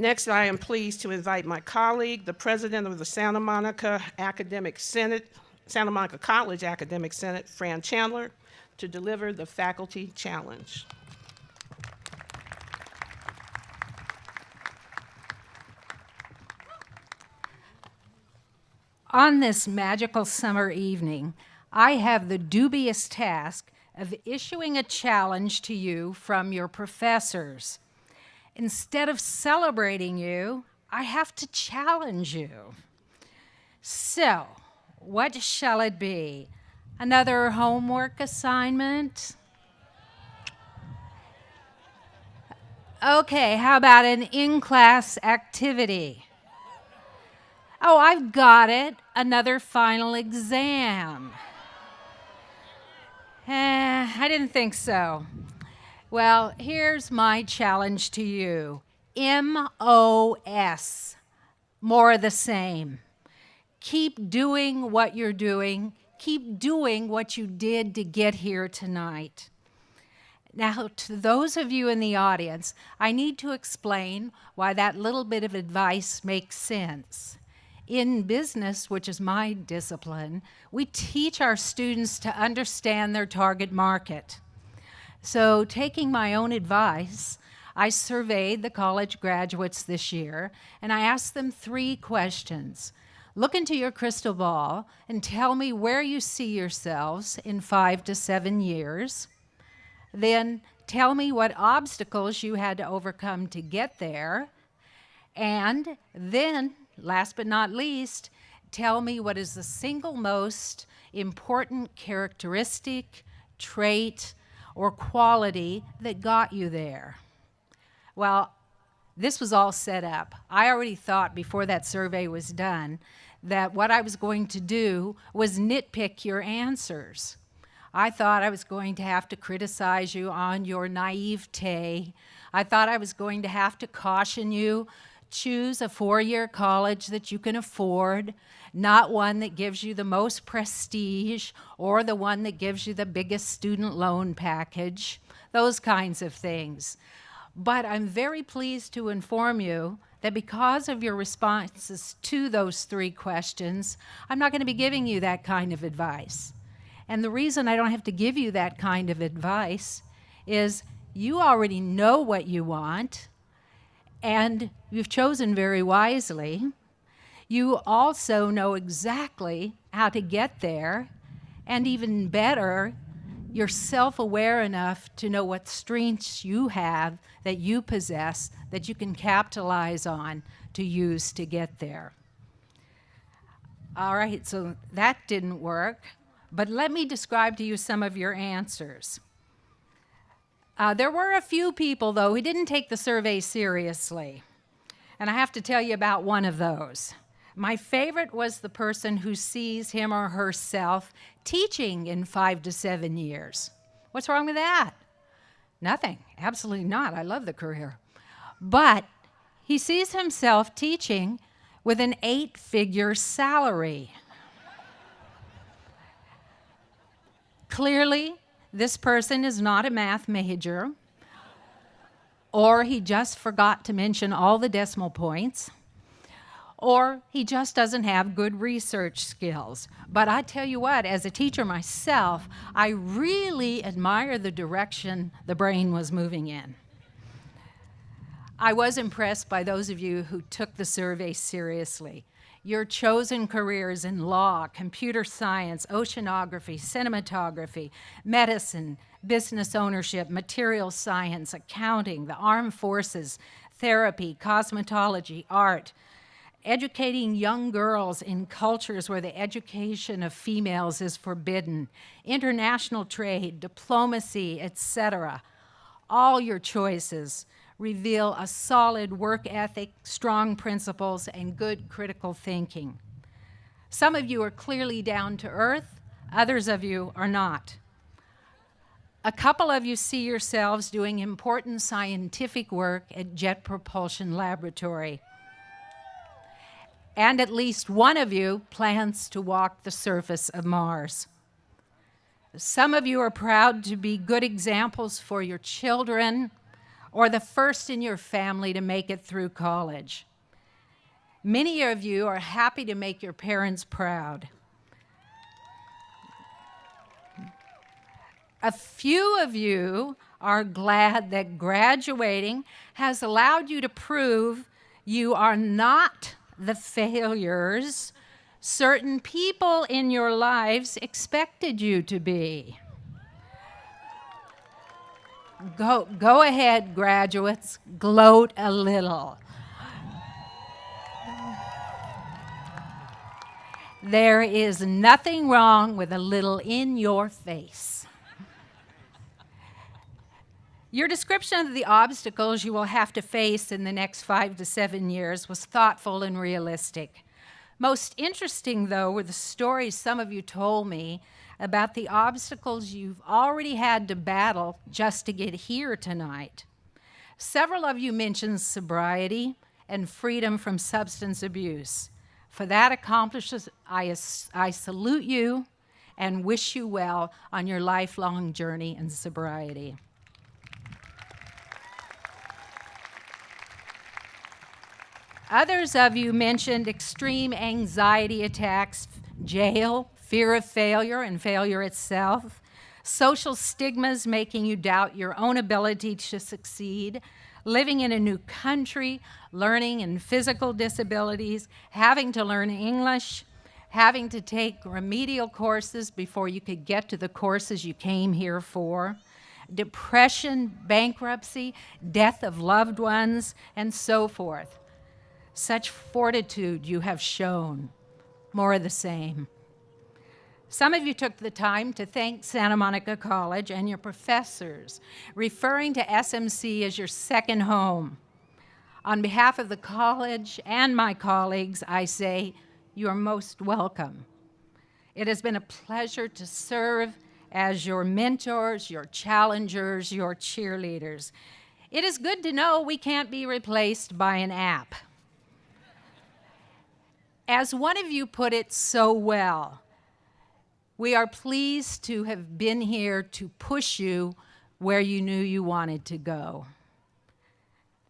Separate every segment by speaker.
Speaker 1: Next, I am pleased to invite my colleague, the president of the Santa Monica College Academic Senate, Fran Chandler, to deliver the faculty challenge.
Speaker 2: On this magical summer evening, I have the dubious task of issuing a challenge to you from your professors. Instead of celebrating you, I have to challenge you. So, what shall it be? Another homework assignment? Okay, how about an in-class activity? Oh, I've got it. Another final exam. I didn't think so. Well, here's my challenge to you. MOS. More of the same. Keep doing what you're doing. Keep doing what you did to get here tonight. Now, to those of you in the audience, I need to explain why that little bit of advice makes sense. In business, which is my discipline, we teach our students to understand their target market. So, taking my own advice, I surveyed the college graduates this year, and I asked them 3 questions. Look into your crystal ball and tell me where you see yourselves in 5 to 7 years. Then tell me what obstacles you had to overcome to get there. And then, last but not least, tell me what is the single most important characteristic, trait, or quality that got you there. Well, this was all set up. I already thought before that survey was done that what I was going to do was nitpick your answers. I thought I was going to have to criticize you on your naivete. I thought I was going to have to caution you. Choose a 4-year college that you can afford, not one that gives you the most prestige or the one that gives you the biggest student loan package, those kinds of things. But I'm very pleased to inform you that because of your responses to those 3 questions, I'm not going to be giving you that kind of advice. And the reason I don't have to give you that kind of advice is you already know what you want, and you've chosen very wisely. You also know exactly how to get there, and even better, you're self-aware enough to know what strengths you have that you possess that you can capitalize on to use to get there. All right, so that didn't work, but let me describe to you some of your answers. There were a few people, though, who didn't take the survey seriously. And I have to tell you about one of those. My favorite was the person who sees him or herself teaching in 5 to 7 years. What's wrong with that? Nothing. Absolutely not. I love the career. But he sees himself teaching with an 8-figure salary. Clearly, this person is not a math major, or he just forgot to mention all the decimal points, or he just doesn't have good research skills. But I tell you what, as a teacher myself, I really admire the direction the brain was moving in. I was impressed by those of you who took the survey seriously. Your chosen careers in law, computer science, oceanography, cinematography, medicine, business ownership, material science, accounting, the armed forces, therapy, cosmetology, art, educating young girls in cultures where the education of females is forbidden, international trade, diplomacy, etc. All your choices reveal a solid work ethic, strong principles, and good critical thinking. Some of you are clearly down to earth, others of you are not. A couple of you see yourselves doing important scientific work at Jet Propulsion Laboratory. And at least one of you plans to walk the surface of Mars. Some of you are proud to be good examples for your children or the first in your family to make it through college. Many of you are happy to make your parents proud. A few of you are glad that graduating has allowed you to prove you are not the failures certain people in your lives expected you to be. Go ahead, graduates, gloat a little. There is nothing wrong with a little in your face. Your description of the obstacles you will have to face in the next 5 to 7 years was thoughtful and realistic. Most interesting, though, were the stories some of you told me about the obstacles you've already had to battle just to get here tonight. Several of you mentioned sobriety and freedom from substance abuse. For that accomplishment, I salute you and wish you well on your lifelong journey in sobriety. Others of you mentioned extreme anxiety attacks, jail, fear of failure and failure itself, social stigmas making you doubt your own ability to succeed, living in a new country, learning in physical disabilities, having to learn English, having to take remedial courses before you could get to the courses you came here for, depression, bankruptcy, death of loved ones, and so forth. Such fortitude you have shown. More of the same. Some of you took the time to thank Santa Monica College and your professors, referring to SMC as your second home. On behalf of the college and my colleagues, I say you are most welcome. It has been a pleasure to serve as your mentors, your challengers, your cheerleaders. It is good to know we can't be replaced by an app. As one of you put it so well, we are pleased to have been here to push you where you knew you wanted to go.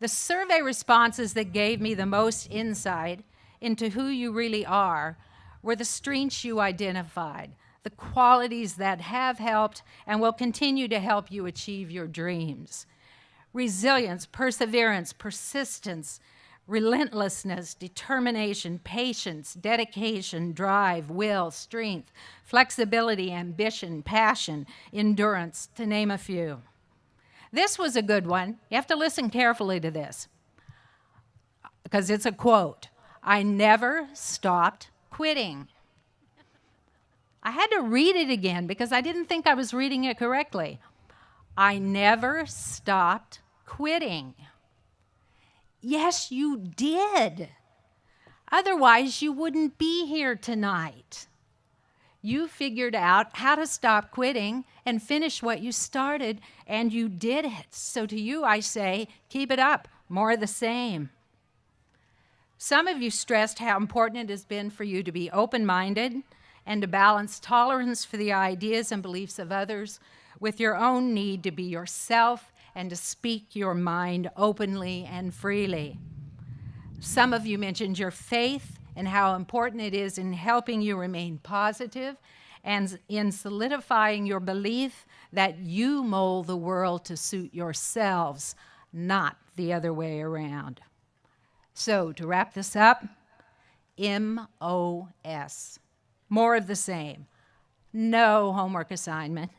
Speaker 2: The survey responses that gave me the most insight into who you really are were the strengths you identified, the qualities that have helped and will continue to help you achieve your dreams. Resilience, perseverance, persistence, relentlessness, determination, patience, dedication, drive, will, strength, flexibility, ambition, passion, endurance, to name a few. This was a good one. You have to listen carefully to this because it's a quote. I never stopped quitting. I had to read it again because I didn't think I was reading it correctly. I never stopped quitting. Yes, you did. Otherwise, you wouldn't be here tonight. You figured out how to stop quitting and finish what you started, and you did it. So to you, I say, keep it up, more of the same. Some of you stressed how important it has been for you to be open-minded and to balance tolerance for the ideas and beliefs of others with your own need to be yourself and to speak your mind openly and freely. Some of you mentioned your faith and how important it is in helping you remain positive and in solidifying your belief that you mold the world to suit yourselves, not the other way around. So, to wrap this up, MOS, more of the same. No homework assignment,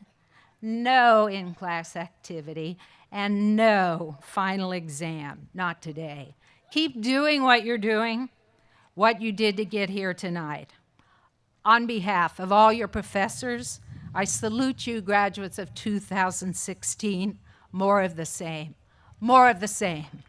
Speaker 2: no in-class activity, and no final exam, not today. Keep doing what you're doing, what you did to get here tonight. On behalf of all your professors, I salute you, graduates of 2016. More of the same. More of the same.